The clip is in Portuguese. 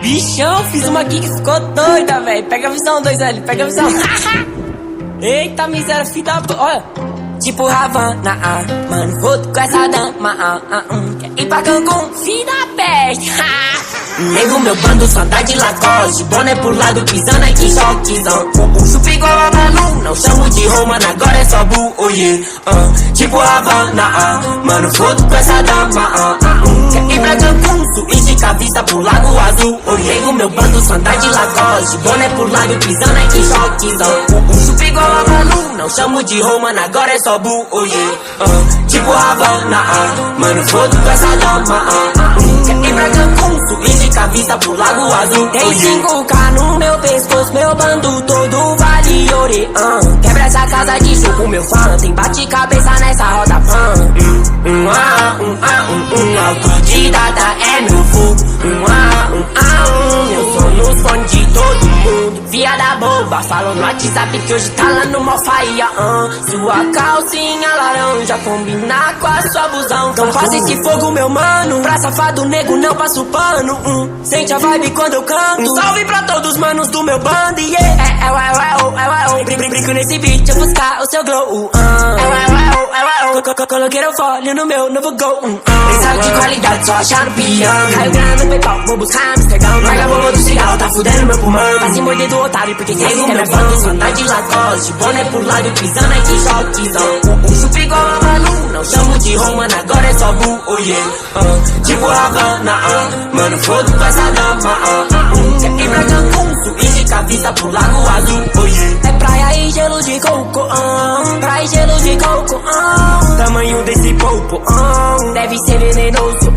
Bichão, fiz uma aqui que ficou doida, velho. Pega a visão, 2L, pega a visão. Eita, miséria, filho da... Olha. Tipo Havana, mano, foto com essa dama, quer ir pra Cancún, filho da peste. Nego meu bando só anda de Lacoste, boné pro lado pisando aqui, choquezão. Chupa igual a Malu, não chamo de Romana, agora é só Bu, oh yeah. Tipo Havana, mano, foto com essa dama, quer ir pra Cancún, switch com a vista pro Lago Azul, oh yeah. Nego meu bando só anda de Lacoste, boné pro lado pisando aqui, choquezão. Chupa igual a Malu, não chamo de Romana, agora é só Bu, oh yeah. Tipo Havana, mano, foto com essa dama, quer ir pra Cancún, switch com a vista pro Lago Azul. Tem 5K no meu pescoço, meu bando todo vale ouro. Quebra essa casa de choco, meu fã. Tem bate-cabeça nessa roda, autodidata é meu fogo. Eu sou no som de todo mundo. Viada boba, falou no WhatsApp que hoje tá lá no Malfaia. Sua calcinha laranja combina com a sua busão. Então faz esse fogo, meu mano. Pra safado nego não passo pano. Sente a vibe quando eu canto. Um salve pra todos os manos do meu bando, yeah. Brinco nesse beat, eu buscar o seu glow. Coloquei o fole no meu novo gol. Mensagem de qualidade, só achar no peão. Caiu grana no PayPal, vou buscar Amsterdão. Larga a bomba do cigarro, tá fudendo meu pulmão. Tá se mordendo do otário, porque cê é meu bando. Só andar de Lacoste, boné pro lado, pisando aqui, choquezão. Chupa igual a Malu, não chamo de Romana, agora é só Bu, oh yeah. Tipo Havana, mano, foto com essa dama, quer ir pra Cancún, switch com a vista pro Lago Azul, oh yeah. É praia e gelo de coco, praia e gelo de coco, tamanho desse popo, deve ser venenoso,